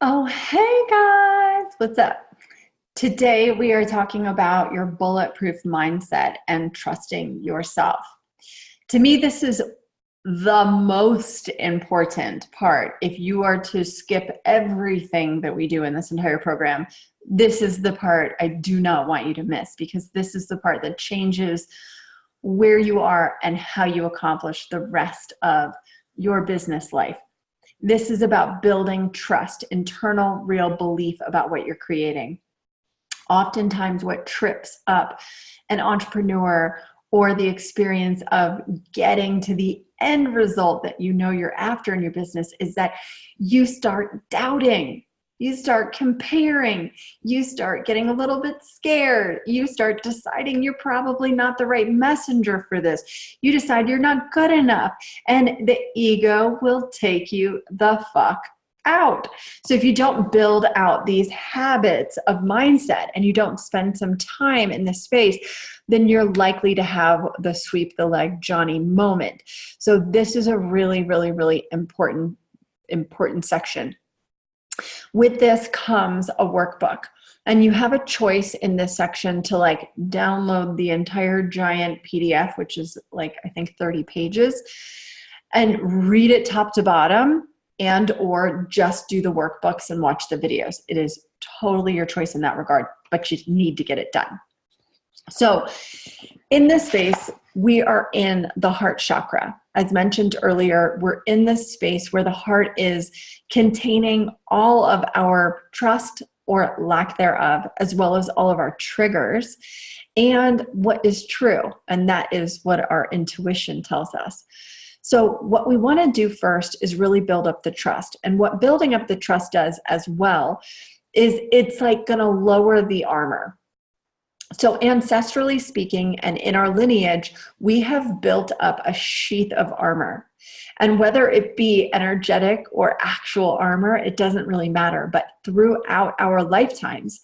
Oh, hey guys, what's up? Today we are talking about your bulletproof mindset and trusting yourself. To me, this is the most important part. If you are to skip everything that we do in this entire program, this is the part I do not want you to miss, because this is the part that changes where you are and how you accomplish the rest of your business life. This is about building trust, internal, real belief about what you're creating. Oftentimes, what trips up an entrepreneur or the experience of getting to the end result that you know you're after in your business is that you start doubting. You start comparing, you start getting a little bit scared, you start deciding you're probably not the right messenger for this, you decide you're not good enough, and the ego will take you the fuck out. So if you don't build out these habits of mindset and you don't spend some time in this space, then you're likely to have the sweep the leg Johnny moment. So this is a really, really, really important section. With this comes a workbook, and you have a choice in this section to download the entire giant PDF, which is I think 30 pages, and read it top to bottom, and or just do the workbooks and watch the videos. It is totally your choice in that regard, but you need to get it done. So in this space, we are in the heart chakra. As mentioned earlier, we're in this space where the heart is containing all of our trust or lack thereof, as well as all of our triggers and what is true. And that is what our intuition tells us. So what we want to do first is really build up the trust. And what building up the trust does as well is it's going to lower the armor. So ancestrally speaking, and in our lineage, we have built up a sheath of armor. And whether it be energetic or actual armor, it doesn't really matter. But throughout our lifetimes,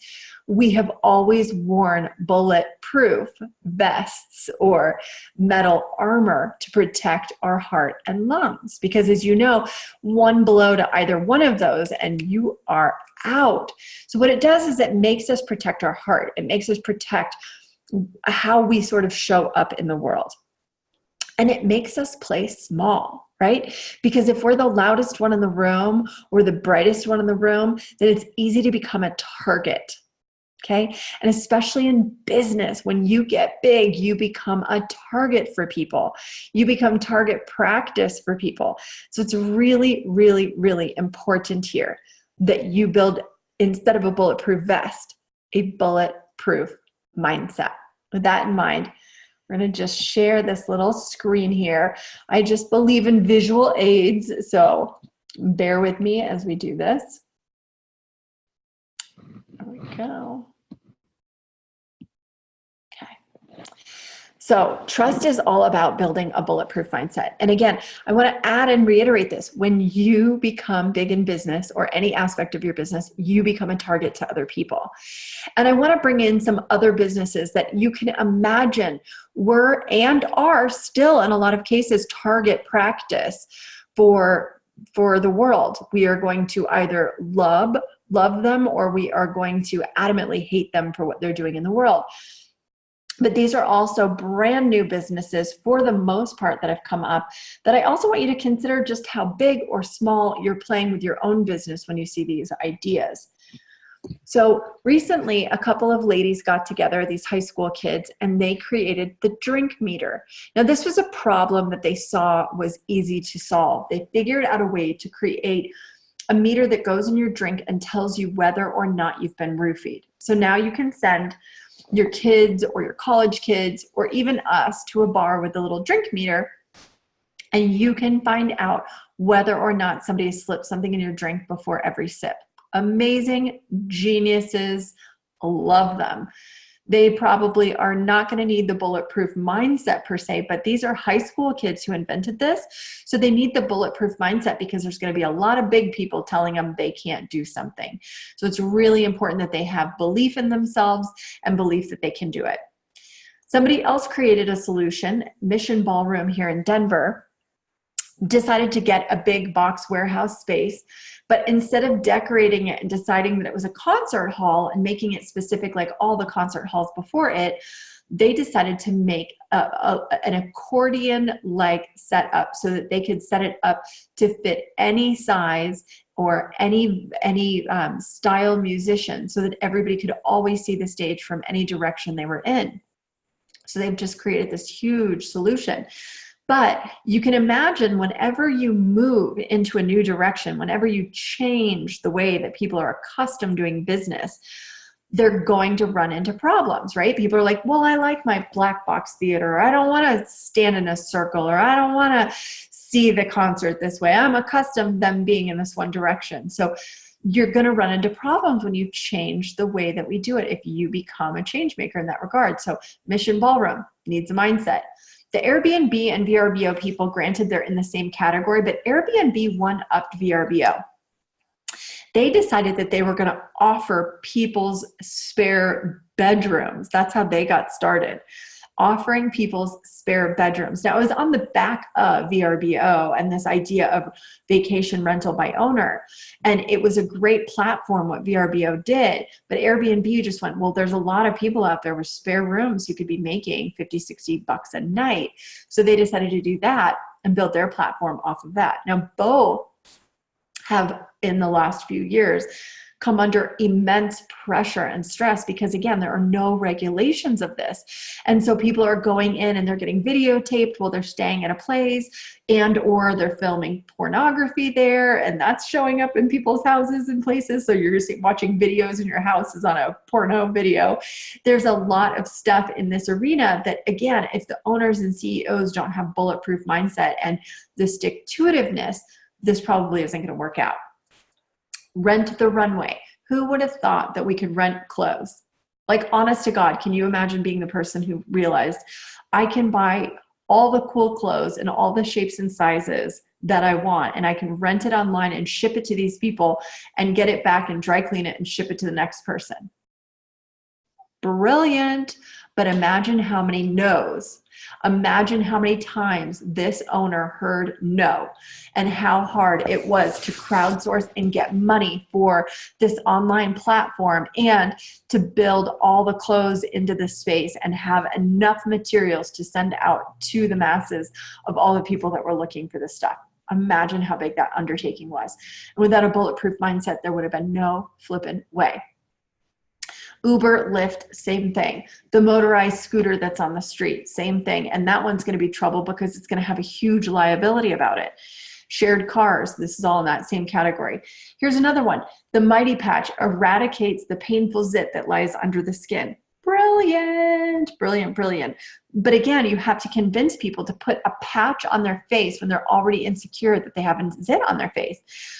we have always worn bulletproof vests or metal armor to protect our heart and lungs. Because as you know, one blow to either one of those and you are out. So what it does is it makes us protect our heart. It makes us protect how we sort of show up in the world. And it makes us play small, right? Because if we're the loudest one in the room or the brightest one in the room, then it's easy to become a target. Okay. And especially in business, when you get big, you become a target for people. You become target practice for people. So it's really, really, really important here that you build, instead of a bulletproof vest, a bulletproof mindset. With that in mind, we're going to just share this little screen here. I just believe in visual aids, so bear with me as we do this. There we go. So trust is all about building a bulletproof mindset. And again, I want to add and reiterate this. When you become big in business or any aspect of your business, you become a target to other people. And I want to bring in some other businesses that you can imagine were and are still, in a lot of cases, target practice for the world. We are going to either love them, or we are going to adamantly hate them for what they're doing in the world. But these are also brand new businesses for the most part that have come up, that I also want you to consider just how big or small you're playing with your own business when you see these ideas. So recently, a couple of ladies got together, these high school kids, and they created the drink meter. Now, this was a problem that they saw was easy to solve. They figured out a way to create a meter that goes in your drink and tells you whether or not you've been roofied. So now you can send your kids or your college kids or even us to a bar with a little drink meter, and you can find out whether or not somebody slipped something in your drink before every sip. Amazing geniuses, love them. They probably are not going to need the bulletproof mindset per se, but these are high school kids who invented this. So they need the bulletproof mindset because there's going to be a lot of big people telling them they can't do something. So it's really important that they have belief in themselves and belief that they can do it. Somebody else created a solution, Mission Ballroom here in Denver, decided to get a big box warehouse space, but instead of decorating it and deciding that it was a concert hall and making it specific like all the concert halls before it, they decided to make an accordion-like setup so that they could set it up to fit any size or any style musician, so that everybody could always see the stage from any direction they were in. So they've just created this huge solution. But you can imagine whenever you move into a new direction, whenever you change the way that people are accustomed doing business, they're going to run into problems, right? People are like, well, I like my black box theater. Or I don't want to stand in a circle, or I don't want to see the concert this way. I'm accustomed to them being in this one direction. So you're going to run into problems when you change the way that we do it if you become a change maker in that regard. So Mission Ballroom needs a mindset. The Airbnb and VRBO people, granted they're in the same category, but Airbnb one-upped VRBO. They decided that they were going to offer people's spare bedrooms. That's how they got started, offering people's spare bedrooms. Now, it was on the back of VRBO and this idea of vacation rental by owner. And it was a great platform what VRBO did, but Airbnb just went, well, there's a lot of people out there with spare rooms who could be making 50, 60 bucks a night. So they decided to do that and build their platform off of that. Now, both have in the last few years come under immense pressure and stress because, again, there are no regulations of this. And so people are going in and they're getting videotaped while they're staying at a place, and or they're filming pornography there, and that's showing up in people's houses and places. So you're watching videos in your house is on a porno video. There's a lot of stuff in this arena that, again, if the owners and CEOs don't have bulletproof mindset and the stick-to-itiveness, this probably isn't going to work out. Rent the runway. Who would have thought that we could rent clothes? Like, honest to God, can you imagine being the person who realized I can buy all the cool clothes in all the shapes and sizes that I want, and I can rent it online and ship it to these people and get it back and dry clean it and ship it to the next person? Brilliant. But imagine how many no's. Imagine how many times this owner heard no, and how hard it was to crowdsource and get money for this online platform and to build all the clothes into the space and have enough materials to send out to the masses of all the people that were looking for this stuff. Imagine how big that undertaking was. And without a bulletproof mindset, there would have been no flipping way. Uber, Lyft, same thing. The motorized scooter that's on the street, same thing. And that one's going to be trouble because it's going to have a huge liability about it. Shared cars, this is all in that same category. Here's another one. The Mighty Patch eradicates the painful zit that lies under the skin. Brilliant, brilliant, brilliant. But again, you have to convince people to put a patch on their face when they're already insecure that they have a zit on their face.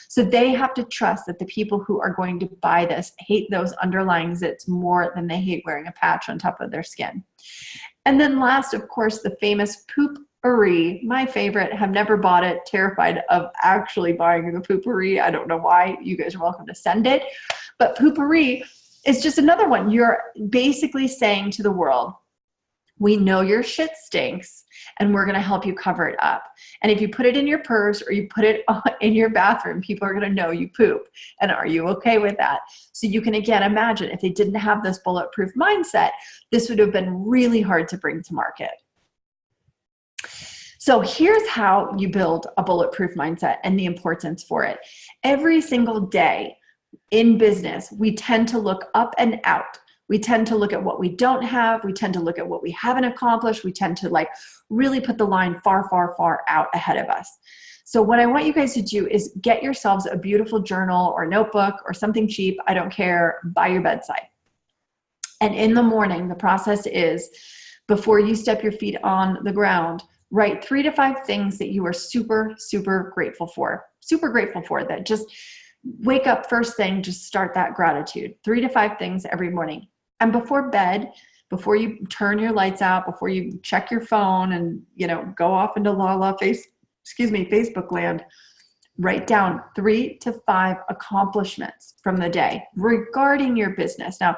So they have to trust that the people who are going to buy this hate those underlying zits more than they hate wearing a patch on top of their skin. And then last, of course, the famous Poopery, my favorite. Have never bought it, terrified of actually buying the Poopery. I don't know why. You guys are welcome to send it. But Poopery is just another one. You're basically saying to the world, we know your shit stinks and we're going to help you cover it up. And if you put it in your purse or you put it in your bathroom, people are going to know you poop. And are you okay with that? So you can, again, imagine if they didn't have this bulletproof mindset, this would have been really hard to bring to market. So here's how you build a bulletproof mindset and the importance for it. Every single day in business, we tend to look up and out. We tend to look at what we don't have. We tend to look at what we haven't accomplished. We tend to really put the line far, far, far out ahead of us. So what I want you guys to do is get yourselves a beautiful journal or notebook or something cheap, I don't care, by your bedside. And in the morning, the process is, before you step your feet on the ground, write 3 to 5 things that you are super, super grateful for. Super grateful for, that just wake up first thing, just start that gratitude. 3 to 5 things every morning. And before bed, before you turn your lights out, before you check your phone and, go off into Facebook land, write down 3 to 5 accomplishments from the day regarding your business. Now,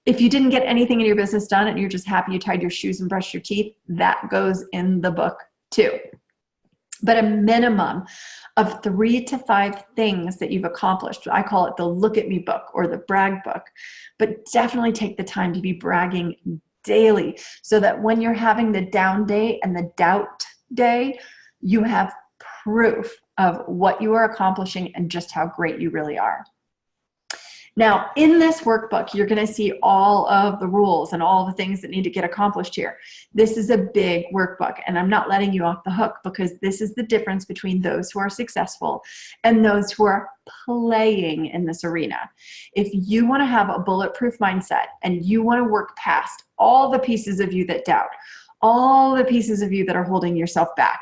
if you didn't get anything in your business done and you're just happy you tied your shoes and brushed your teeth, that goes in the book too. but a minimum of 3 to 5 things that you've accomplished. I call it the look at me book or the brag book, but definitely take the time to be bragging daily so that when you're having the down day and the doubt day, you have proof of what you are accomplishing and just how great you really are. Now, in this workbook, you're going to see all of the rules and all the things that need to get accomplished here. This is a big workbook, and I'm not letting you off the hook because this is the difference between those who are successful and those who are playing in this arena. If you want to have a bulletproof mindset and you want to work past all the pieces of you that doubt, all the pieces of you that are holding yourself back,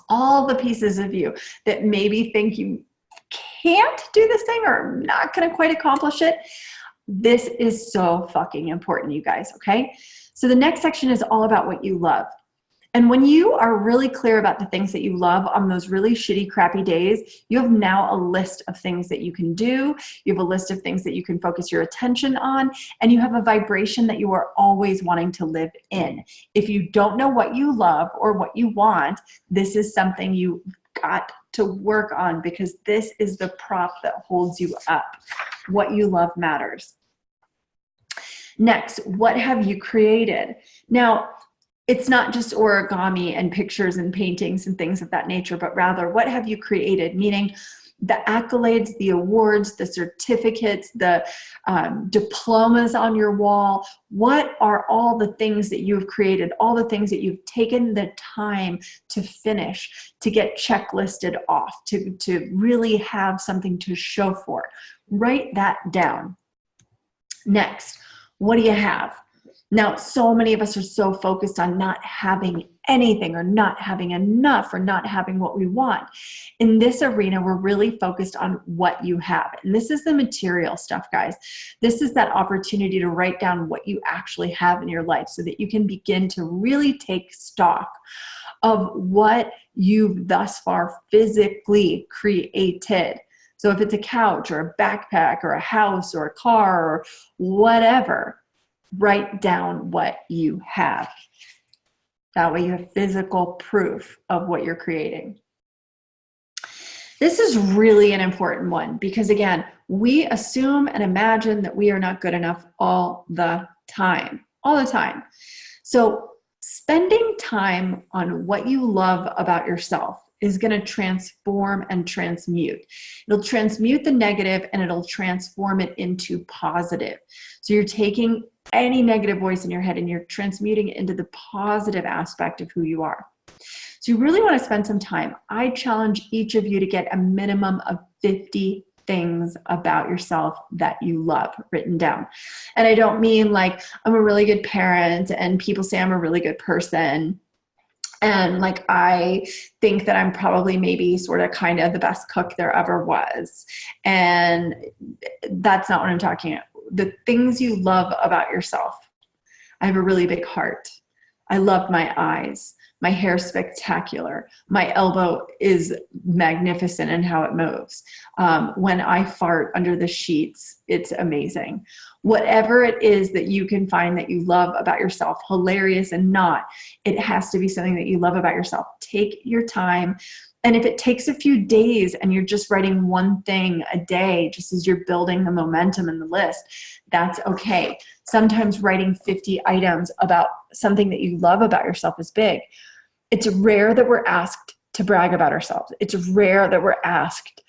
all the pieces of you that maybe think you can't do this thing or not going to quite accomplish it, this is so fucking important, you guys, okay? So the next section is all about what you love. And when you are really clear about the things that you love on those really shitty, crappy days, you have now a list of things that you can do. You have a list of things that you can focus your attention on, and you have a vibration that you are always wanting to live in. If you don't know what you love or what you want, this is something you got to work on because this is the prop that holds you up. What you love matters. Next, what have you created? Now, it's not just origami and pictures and paintings and things of that nature, but rather what have you created? Meaning the accolades, the awards, the certificates, the diplomas on your wall. What are all the things that you've created, all the things that you've taken the time to finish, to get checklisted off, to really have something to show for? Write that down. Next, what do you have? Now, so many of us are so focused on not having anything or not having enough or not having what we want. In this arena, we're really focused on what you have. And this is the material stuff, guys. This is that opportunity to write down what you actually have in your life so that you can begin to really take stock of what you've thus far physically created. So if it's a couch or a backpack or a house or a car or whatever, write down what you have. That way you have physical proof of what you're creating. This is really an important one because, again, we assume and imagine that we are not good enough all the time. So spending time on what you love about yourself is going to transform and transmute. It'll transmute the negative and it'll transform it into positive. So you're taking any negative voice in your head and you're transmuting it into the positive aspect of who you are. So you really want to spend some time. I challenge each of you to get a minimum of 50 things about yourself that you love written down. And I don't mean like I'm a really good parent and people say I'm a really good person. And like, I think that I'm probably maybe sort of kind of the best cook there ever was. And that's not what I'm talking about. The things you love about yourself. I have a really big heart. I love my eyes. My hair's spectacular. My elbow is magnificent in how it moves. When I fart under the sheets, it's amazing. Whatever it is that you can find that you love about yourself, hilarious and not, it has to be something that you love about yourself. Take your time. And if it takes a few days and you're just writing one thing a day, just as you're building the momentum in the list, that's okay. Sometimes writing 50 items about something that you love about yourself is big. It's rare that we're asked to brag about ourselves. It's rare that we're asked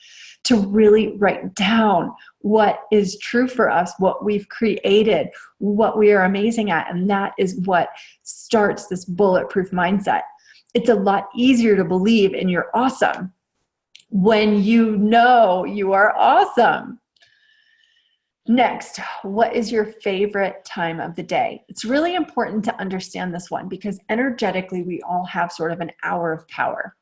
to really write down what is true for us, what we've created, what we are amazing at. And that is what starts this bulletproof mindset. It's a lot easier to believe in you're awesome when you know you are awesome. Next, what is your favorite time of the day? It's really important to understand this one because energetically we all have sort of an hour of power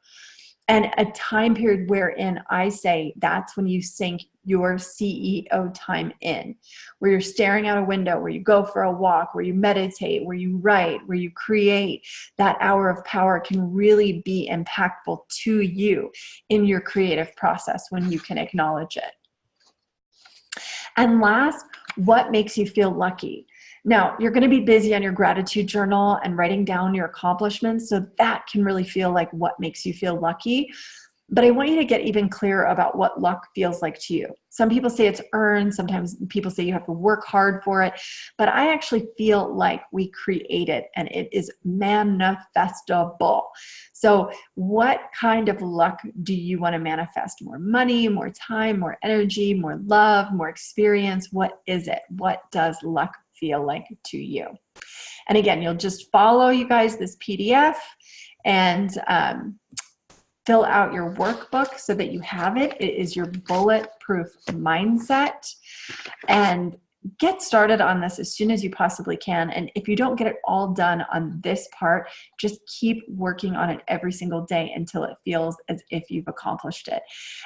and a time period wherein I say that's when you sink your CEO time in, where you're staring out a window, where you go for a walk, where you meditate, where you write, where you create. That hour of power can really be impactful to you in your creative process when you can acknowledge it. And last, what makes you feel lucky? Now, you're going to be busy on your gratitude journal and writing down your accomplishments. So that can really feel like what makes you feel lucky. But I want you to get even clearer about what luck feels like to you. Some people say it's earned. Sometimes people say you have to work hard for it. But I actually feel like we create it and it is manifestable. So what kind of luck do you want to manifest? More money, more time, more energy, more love, more experience? What is it? What does luck feel like to you? And again, you'll just follow, you guys, this PDF and fill out your workbook so that you have it. It is your Bulletproof Mindset. And get started on this as soon as you possibly can. And if you don't get it all done on this part, just keep working on it every single day until it feels as if you've accomplished it.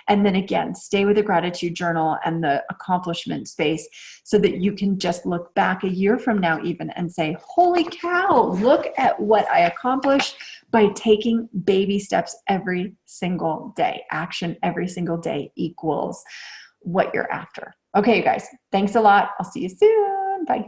And then again, stay with the gratitude journal and the accomplishment space so that you can just look back a year from now even and say, holy cow, look at what I accomplished by taking baby steps every single day. Action every single day equals what you're after. Okay, you guys, thanks a lot. I'll see you soon. Bye.